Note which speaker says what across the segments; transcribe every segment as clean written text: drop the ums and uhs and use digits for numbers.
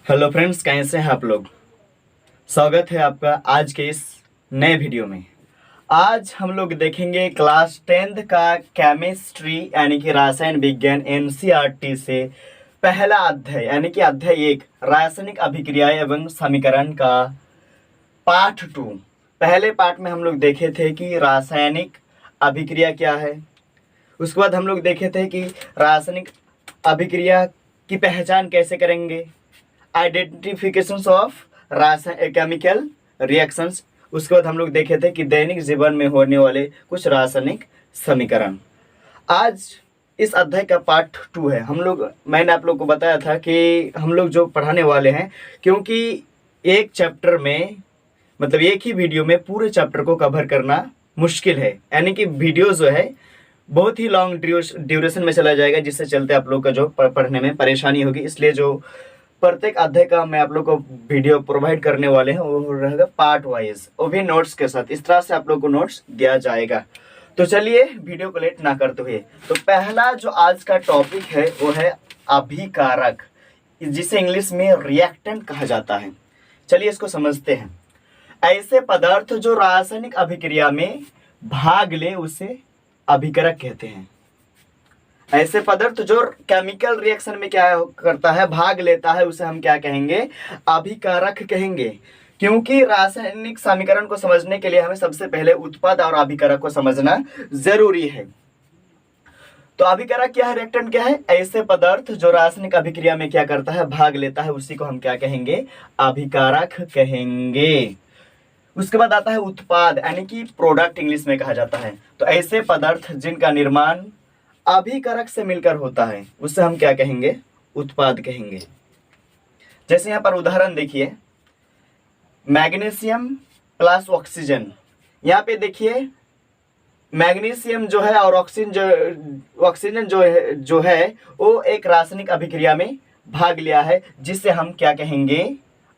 Speaker 1: Hello friends, कैसे हैं आप लोग। स्वागत है आपका आज के इस नए वीडियो में। आज हम लोग देखेंगे क्लास 10th का केमिस्ट्री यानी कि रसायन विज्ञान एनसीईआरटी से पहला अध्याय यानी कि अध्याय 1 रासायनिक अभिक्रिया एवं समीकरण का पार्ट 2। पहले पार्ट में हम लोग देखे थे कि रासायनिक अभिक्रिया क्या है। उसके बाद हम लोग देखे थे कि रासायनिक अभिक्रिया की पहचान कैसे करेंगे, आइडेंटिफिकेशंस ऑफ केमिकल रिएक्शंस। उसके बाद हम लोग देखे थे कि दैनिक जीवन में होने वाले कुछ रासायनिक समीकरण। आज इस अध्याय का पार्ट 2 है। मैंने आप लोग को बताया था कि हम लोग जो पढ़ाने वाले हैं, क्योंकि एक चैप्टर में मतलब एक ही वीडियो में पूरे चैप्टर को कवर करना मुश्किल है, यानी कि वीडियो जो है बहुत ही लॉन्ग ड्यूरेशन में चला जाएगा, जिससे चलते आप लोग का जो पढ़ने में परेशानी होगी। इसलिए जो प्रत्येक अध्याय का मैं आप लोग को वीडियो प्रोवाइड करने वाले हैं वो रहेगा पार्ट वाइज, वो भी नोट्स के साथ। इस तरह से आप लोग को नोट्स दिया जाएगा। तो चलिए वीडियो को लेट ना करते हुए, तो पहला जो आज का टॉपिक है वो है अभिकारक, जिसे इंग्लिश में रिएक्टेंट कहा जाता है। चलिए इसको समझते हैं। ऐसे पदार्थ जो रासायनिक अभिक्रिया में भाग ले उसे अभिकारक कहते हैं। ऐसे पदार्थ जो केमिकल रिएक्शन में क्या करता है, भाग लेता है, उसे हम क्या कहेंगे, अभिकारक कहेंगे। क्योंकि रासायनिक समीकरण को समझने के लिए हमें सबसे पहले उत्पाद और अभिकारक को समझना जरूरी है। तो अभिकारक क्या है, रिएक्टेंट क्या है, ऐसे पदार्थ जो रासायनिक अभिक्रिया में क्या करता है, भाग लेता है, उसी को हम क्या कहेंगे, अभिकारक कहेंगे। उसके बाद आता है उत्पाद यानी कि प्रोडक्ट इंग्लिश में कहा जाता है। तो ऐसे पदार्थ जिनका निर्माण अभिकारक से मिलकर होता है उससे हम क्या कहेंगे, उत्पाद कहेंगे। जैसे यहाँ पर उदाहरण देखिए, मैग्नीशियम प्लस ऑक्सीजन। यहाँ पे देखिए मैग्नीशियम जो है और ऑक्सीजन जो है वो एक रासायनिक अभिक्रिया में भाग लिया है, जिससे हम क्या कहेंगे,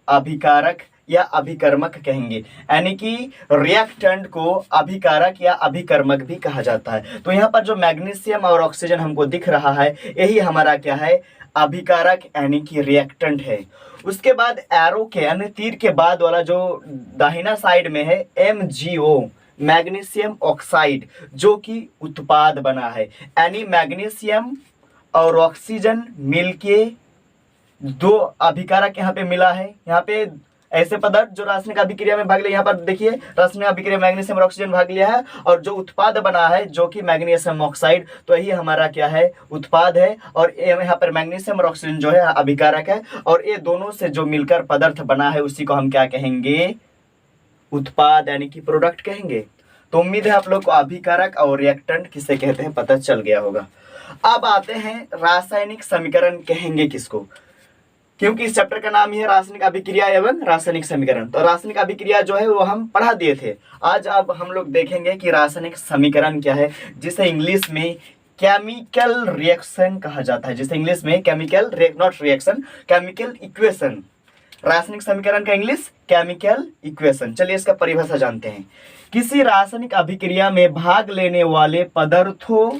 Speaker 1: अभिकारक या अभिकर्मक कहेंगे। यानी कि रिएक्टेंट को अभिकारक या अभिकर्मक भी कहा जाता है। तो यहाँ पर जो मैग्नीशियम और ऑक्सीजन हमको दिख रहा है, यही हमारा क्या है, अभिकारक यानी कि रिएक्टेंट है। उसके बाद एरो के यानी तीर के बाद वाला जो दाहिना साइड में है MgO, मैग्नीशियम ऑक्साइड, जो कि उत्पाद बना है। यानी मैग्नीशियम और ऑक्सीजन मिलके दो अभिकारक यहाँ पे मिला है। यहाँ पे ऐसे पदार्थ जो रासायनिक अभिक्रिया में भाग लिया, यहाँ पर देखिए रासायनिक अभिक्रिया मैग्नीशियम और ऑक्सीजन भाग लिया है, और जो उत्पाद बना है जो कि मैग्नीशियम ऑक्साइड, तो यही हमारा क्या है, उत्पाद है। और यहाँ पर मैग्नीशियम और ऑक्सीजन जो है अभिकारक है, और ये दोनों से जो मिलकर पदार्थ बना है उसी को हम क्या कहेंगे, उत्पाद यानी कि प्रोडक्ट कहेंगे। तो उम्मीद है आप लोग को अभिकारक और रिएक्टेंट किसे कहते हैं पता चल गया होगा। अब आते हैं रासायनिक समीकरण कहेंगे किसको, क्योंकि इस चैप्टर का नाम ही है रासायनिक अभिक्रिया एवं रासायनिक समीकरण। तो रासायनिक अभिक्रिया जो है वो हम पढ़ा दिए थे। आज अब हम लोग देखेंगे कि रासायनिक समीकरण क्या है, जिसे इंग्लिश में केमिकल रिएक्शन कहा जाता है। जिसे इंग्लिश में chemical not reaction, chemical equation. रासायनिक समीकरण का इंग्लिश केमिकल इक्वेशन। चलिए इसका परिभाषा जानते हैं। किसी रासायनिक अभिक्रिया में भाग लेने वाले पदार्थों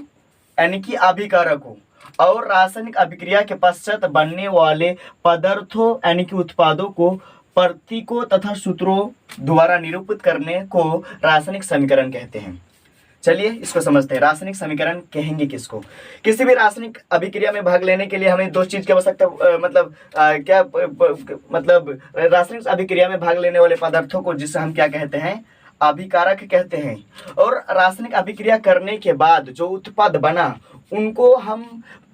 Speaker 1: यानी कि अभिकारकों और रासायनिक अभिक्रिया के पश्चात बनने वाले पदार्थों यानी कि उत्पादों को प्रतीकों तथा सूत्रों द्वारा निरूपित करने को रासायनिक समीकरण कहते हैं। चलिए इसको समझते हैं। रासायनिक समीकरण कहेंगे किसको, किसी भी रासायनिक अभिक्रिया में भाग लेने के लिए हमें दो चीज की आवश्यकता मतलब रासायनिक अभिक्रिया में भाग लेने वाले पदार्थों को, जिसे हम क्या कहते हैं, अभिकारक कहते हैं। और रासायनिक अभिक्रिया करने के बाद जो उत्पाद बना उनको हम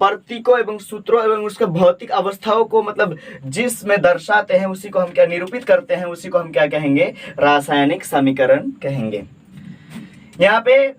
Speaker 1: प्रतीकों एवं सूत्रों एवं उसके भौतिक अवस्थाओं को मतलब जिसमें दर्शाते हैं उसी को हम क्या निरूपित करते हैं, उसी को हम क्या कहेंगे, रासायनिक समीकरण कहेंगे। यहाँ पे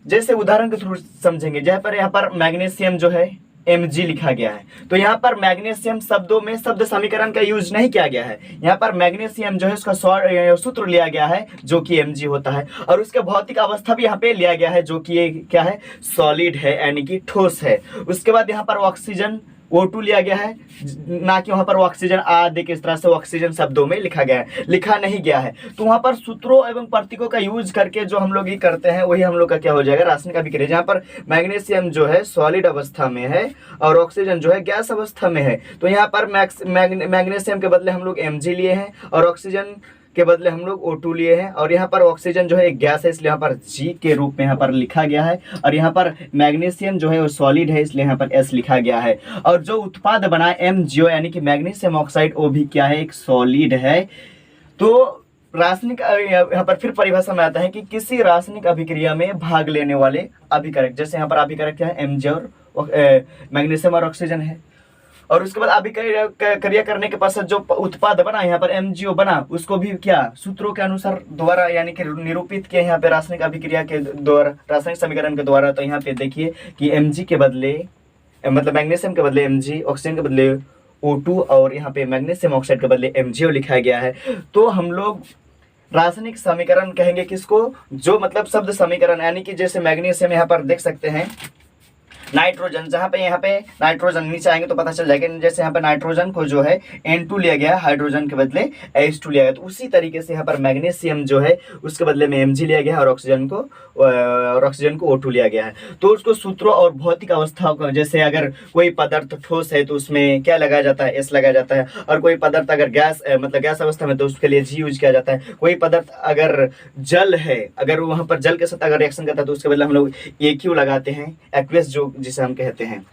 Speaker 1: जैसे उदाहरण के थ्रू समझेंगे। यहाँ पर मैग्नीशियम जो है Mg लिखा गया है, तो यहाँ पर मैग्नीशियम शब्दों में शब्द समीकरण का यूज नहीं किया गया है। यहाँ पर मैग्नीशियम जो है उसका सूत्र लिया गया है जो कि Mg होता है, और उसके भौतिक अवस्था भी यहाँ पे लिया गया है जो कि ये क्या है, सॉलिड है यानी कि ठोस है। उसके बाद यहाँ पर ऑक्सीजन O2 लिया गया है, ना कि वहां पर ऑक्सीजन आदि किस तरह से ऑक्सीजन शब्दों में लिखा गया है, लिखा नहीं गया है। तो वहां पर सूत्रों एवं प्रतीकों का यूज करके जो हम लोग ये करते हैं वही हम लोग का क्या हो जाएगा, रासायनिक अभिक्रिया। जहां पर मैग्नीशियम जो है सॉलिड अवस्था में है और ऑक्सीजन जो है गैस अवस्था में है, तो यहाँ पर मैग्नीशियम के बदले हम लोग Mg लिए हैं और ऑक्सीजन के बदले हम लोग O2 लिए हैं। और यहाँ पर ऑक्सीजन जो है एक गैस है, इसलिए यहाँ पर G के रूप में यहाँ पर लिखा गया है। और यहाँ पर मैग्नीशियम जो है वो सॉलिड है, इसलिए यहाँ पर S लिखा गया है। और जो उत्पाद बना MgO यानी कि मैग्नीशियम ऑक्साइड, वो भी क्या है, एक सॉलिड है। तो रासायनिक यहाँ पर फिर परिभाषा में आता है कि किसी रासायनिक अभिक्रिया में भाग लेने वाले अभिकारक, जैसे यहाँ पर अभिकारक क्या है, Mg और मैग्नीशियम और ऑक्सीजन है। और उसके बाद अभिक्रिया करने के पश्चात जो उत्पाद बना, यहाँ पर MgO बना, उसको भी क्या सूत्रों के अनुसार द्वारा यानी कि निरूपित किया यहाँ पे रासायनिक अभिक्रिया के द्वारा, रासायनिक समीकरण के द्वारा। तो यहाँ पे देखिए कि Mg के बदले मतलब मैग्नीशियम के बदले Mg, ऑक्सीजन के बदले O2 और यहाँ पे मैग्नीशियम ऑक्साइड के बदले MgO लिखा गया है। तो हम लोग रासायनिक समीकरण कहेंगे किसको, जो मतलब शब्द समीकरण, यानी कि जैसे मैग्नीशियम यहाँ पर देख सकते हैं नाइट्रोजन, जहाँ पे यहाँ पे नाइट्रोजन, नीचे आएंगे तो पता चल जाएगा। जैसे यहाँ पे नाइट्रोजन को जो है N2 लिया गया, हाइड्रोजन के बदले H2 लिया गया, तो उसी तरीके से यहाँ पर मैग्नीशियम जो है उसके बदले में Mg लिया गया है और ऑक्सीजन को O2 लिया गया है। तो उसको सूत्रों और भौतिक अवस्थाओं को, जैसे अगर कोई पदार्थ ठोस है तो उसमें क्या लगाया जाता है, S लगाया जाता है। और कोई पदार्थ अगर गैस मतलब गैस अवस्था में तो उसके लिए G यूज किया जाता है। कोई पदार्थ अगर जल है, अगर वहां पर जल के साथ अगर रिएक्शन करता है तो उसके बदले हम लोग AQ लगाते हैं, एक्वियस जो जिसे हम कहते हैं।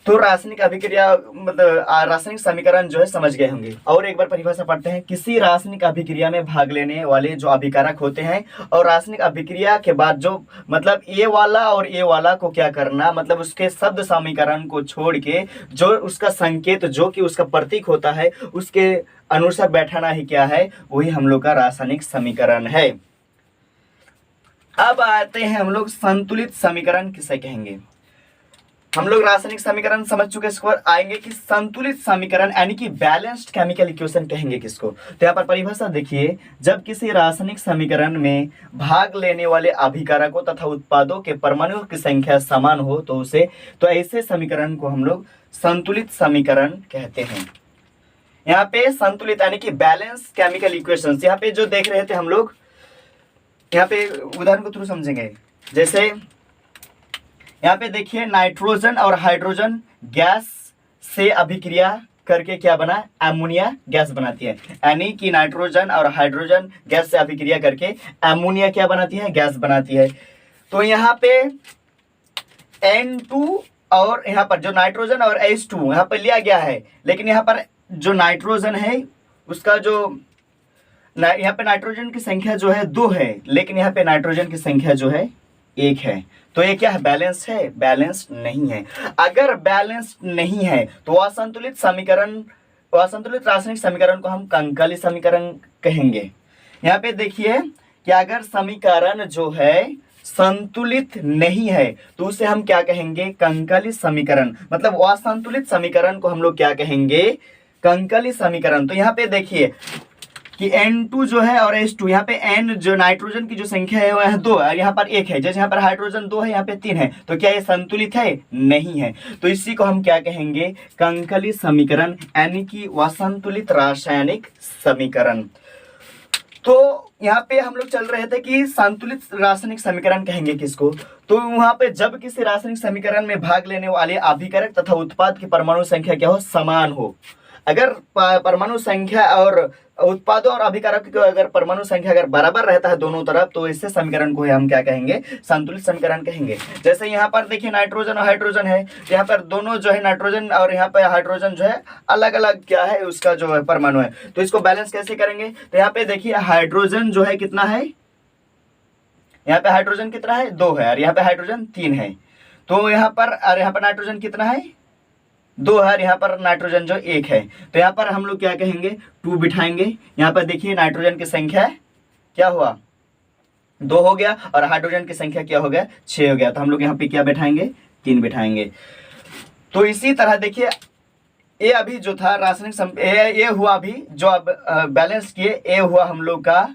Speaker 1: तो रासायनिक अभिक्रिया मतलब रासायनिक समीकरण जो है समझ गए होंगे। और एक बार परिभाषा पढ़ते हैं, किसी रासायनिक अभिक्रिया में भाग लेने वाले जो अभिकारक होते हैं और रासायनिक अभिक्रिया के बाद जो मतलब ए वाला और ए वाला को क्या करना, मतलब उसके शब्द समीकरण को छोड़ के जो उसका संकेत जो कि उसका प्रतीक होता है उसके अनुसार बैठाना ही क्या है, वही हम लोग का रासायनिक समीकरण है। अब आते हैं हम लोग संतुलित समीकरण किसे कहेंगे। हम लोग रासायनिक समीकरण समझ चुके, इसको आएंगे कि संतुलित समीकरण यानी कि बैलेंस्ड केमिकल इक्वेशन कहेंगे किसको। तो यहाँ पर परिभाषा देखिए, जब किसी रासायनिक समीकरण में भाग लेने वाले अभिकारकों तथा उत्पादों के परमाणुओं की संख्या समान हो तो ऐसे समीकरण को हम लोग संतुलित समीकरण कहते हैं। यहाँ पे संतुलित यानी कि बैलेंस केमिकल इक्वेशन, यहाँ पे जो देख रहे थे हम लोग, यहाँ पे उदाहरण को थ्रू समझेंगे। जैसे यहाँ पे देखिए नाइट्रोजन और हाइड्रोजन गैस से अभिक्रिया करके क्या बना, अमोनिया गैस बनाती है। यानी कि नाइट्रोजन और हाइड्रोजन गैस से अभिक्रिया करके अमोनिया क्या बनाती है, गैस बनाती है। तो यहाँ पे N2 और यहाँ पर जो नाइट्रोजन और H2 यहाँ पर लिया गया है, लेकिन यहाँ पर जो नाइट्रोजन है उसका जो यहाँ पे नाइट्रोजन की संख्या जो है 2 है, लेकिन यहाँ पे नाइट्रोजन की संख्या जो है 1 है। तो ये क्या है, बैलेंस है, बैलेंस नहीं है। अगर बैलेंस नहीं है तो असंतुलित समीकरण, असंतुलित रासायनिक समीकरण को हम कंकाली समीकरण कहेंगे। यहाँ पे देखिए कि अगर समीकरण जो है संतुलित नहीं है तो उसे हम क्या कहेंगे, कंकाली समीकरण। मतलब असंतुलित समीकरण को हम लोग क्या कहेंगे, कंकाली समीकरण। तो यहाँ पे देखिए कि N2 जो है और H2, यहाँ पे N जो नाइट्रोजन की जो संख्या है वह 2 है, यहाँ पर 1 है। जैसे यहाँ पर हाइड्रोजन 2 है, यहाँ पे 3 है, तो क्या ये संतुलित है, नहीं है। तो इसी को हम क्या कहेंगे, कंकाली समीकरण यानी कि असंतुलित रासायनिक समीकरण। तो यहाँ पे हम लोग चल रहे थे कि संतुलित रासायनिक समीकरण कहेंगे किसको। तो वहां पे जब किसी रासायनिक समीकरण में भाग लेने वाले अभिकारक तथा उत्पाद की परमाणु संख्या क्या हो, समान हो। अगर परमाणु संख्या और उत्पादों और अभिकारक की अगर परमाणु संख्या अगर बराबर रहता है दोनों तरफ, तो इससे समीकरण को हम क्या कहेंगे, संतुलित समीकरण कहेंगे। जैसे यहाँ पर देखिए नाइट्रोजन और हाइड्रोजन है, यहाँ पर दोनों जो है नाइट्रोजन और यहाँ पे हाइड्रोजन जो है अलग अलग क्या है, उसका जो है परमाणु है। तो इसको बैलेंस कैसे करेंगे, तो यहाँ पे देखिए हाइड्रोजन जो है कितना है, यहाँ पे हाइड्रोजन कितना है, 2 है, और यहाँ पे हाइड्रोजन 3 है। तो यहाँ पर नाइट्रोजन कितना है, 2 है, यहाँ पर नाइट्रोजन जो 1 है। तो यहाँ पर हम लोग क्या कहेंगे, 2 बिठाएंगे। यहाँ पर देखिए नाइट्रोजन की संख्या क्या हुआ, 2 हो गया, और हाइड्रोजन की संख्या क्या हो गया, 6 हो गया। तो हम लोग यहाँ पे क्या बिठाएंगे, 3 बिठाएंगे। तो इसी तरह देखिए ये अभी जो था रासायनिक ये हुआ अभी जो अब बैलेंस किए, ये हुआ हम लोग का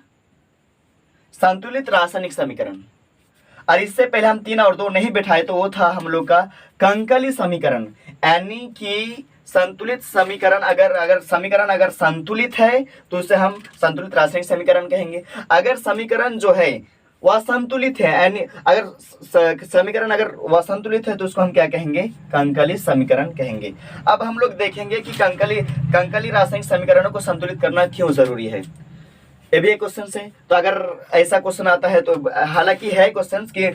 Speaker 1: संतुलित रासायनिक समीकरण। और इससे पहले हम 3 और 2 नहीं बैठाए तो वो था हम लोग का कंकली समीकरण, यानी कि संतुलित समीकरण। अगर समीकरण अगर संतुलित है तो उसे हम संतुलित रासायनिक समीकरण कहेंगे। अगर समीकरण जो है वह संतुलित है, यानी अगर समीकरण अगर वह संतुलित है तो उसको हम क्या कहेंगे, कंकली समीकरण कहेंगे। अब हम लोग देखेंगे कि कंकली रासायनिक समीकरणों को संतुलित करना क्यों जरूरी है। ये भी एक क्वेश्चन है। तो अगर ऐसा क्वेश्चन आता है तो हालांकि है क्वेश्चन कि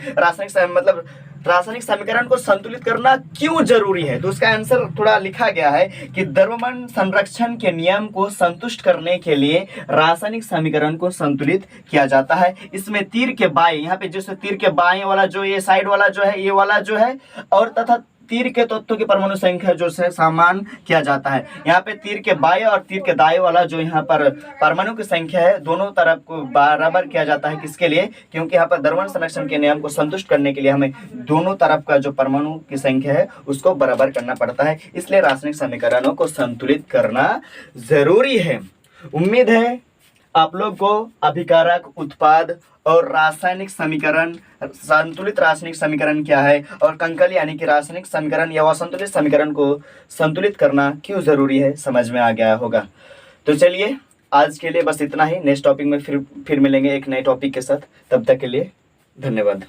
Speaker 1: रासायनिक समीकरण को संतुलित करना क्यों जरूरी है, तो उसका आंसर थोड़ा लिखा गया है कि द्रव्यमान संरक्षण के नियम को संतुष्ट करने के लिए रासायनिक समीकरण को संतुलित किया जाता है। इसमें तीर के बाएं, यहाँ पे जैसे तीर के बाएं वाला जो ये साइड वाला जो है, ये वाला जो है, और तथा तीर के तत्वों की परमाणु संख्या जो है समान किया जाता है। यहाँ पे तीर के बाएं और तीर के दाएं वाला जो यहाँ पर परमाणु की संख्या है दोनों तरफ को बराबर किया जाता है। किसके लिए, क्योंकि यहाँ पर द्रव्यमान संरक्षण के नियम को संतुष्ट करने के लिए हमें दोनों तरफ का जो परमाणु की संख्या है उसको बराबर करना पड़ता है, इसलिए रासायनिक समीकरणों को संतुलित करना जरूरी है। उम्मीद है आप लोग को अभिकारक, उत्पाद और रासायनिक समीकरण, संतुलित रासायनिक समीकरण क्या है और कंकली यानी कि रासायनिक समीकरण या असंतुलित समीकरण को संतुलित करना क्यों जरूरी है समझ में आ गया होगा। तो चलिए आज के लिए बस इतना ही। नेक्स्ट टॉपिक में फिर मिलेंगे एक नए टॉपिक के साथ। तब तक के लिए धन्यवाद।